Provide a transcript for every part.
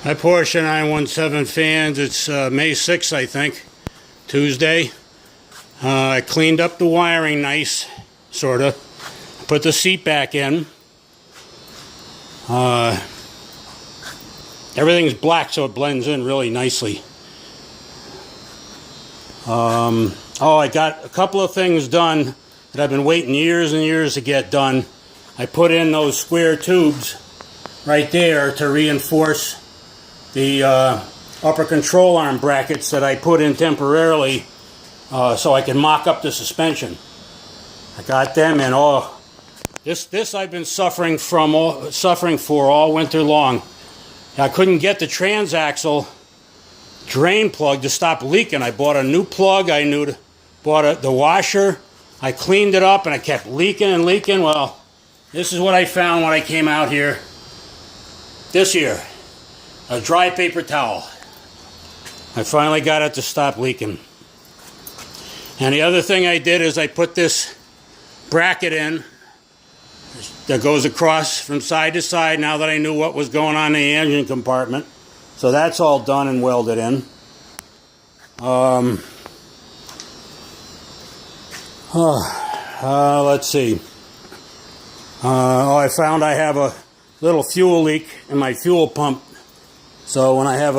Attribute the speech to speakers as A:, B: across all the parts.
A: Hi Porsche 917 fans, it's May 6th I think, Tuesday. I cleaned up the wiring nice, sorta. Put the seat back in. Everything's black so it blends in really nicely. I got a couple of things done that I've been waiting years and years to get done. I put in those square tubes right there to reinforce the upper control arm brackets that I put in temporarily so I can mock up the suspension. I got them in. This I've been suffering for all winter long. I couldn't get the transaxle drain plug to stop leaking. I bought a new plug. Bought the washer. I cleaned it up and it kept leaking and leaking. Well, this is what I found when I came out here this year. A dry paper towel. I finally got it to stop leaking. And the other thing I did is I put this bracket in that goes across from side to side now that I knew what was going on in the engine compartment. So that's all done and welded in. Let's see. I found I have a little fuel leak in my fuel pump. So when I have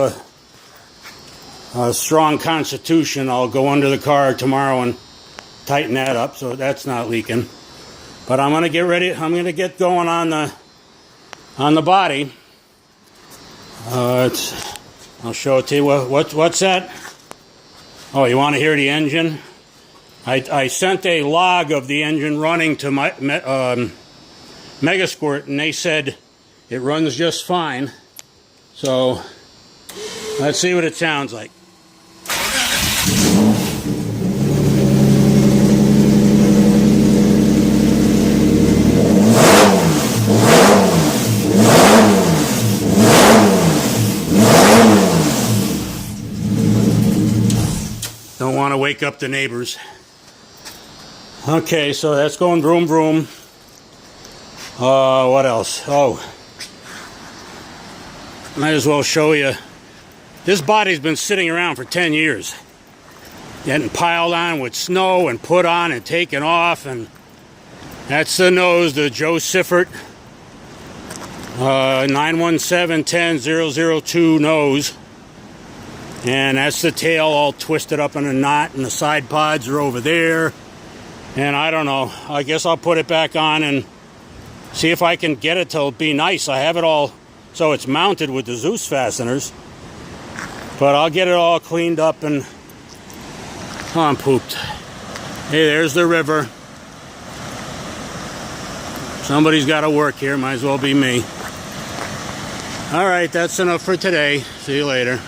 A: a strong constitution, I'll go under the car tomorrow and tighten that up so that's not leaking. But I'm gonna get ready. I'm gonna get going on the body. I'll show it to you. What's that? Oh, you want to hear the engine? I sent a log of the engine running to my Megasquirt, and they said it runs just fine. So let's see what it sounds like. Don't want to wake up the neighbors. Okay, so that's going vroom vroom. What else? Might as well show you. This body's been sitting around for 10 years. Getting piled on with snow and put on and taken off. And that's the nose, the Joe Siffert 917-10-002 nose. And that's the tail all twisted up in a knot, and the side pods are over there. And I don't know. I guess I'll put it back on and see if I can get it to be nice. I have it all so it's mounted with the Zeus fasteners. But I'll get it all cleaned up and... Oh, I'm pooped. Hey, there's the river. Somebody's got to work here. Might as well be me. All right, that's enough for today. See you later.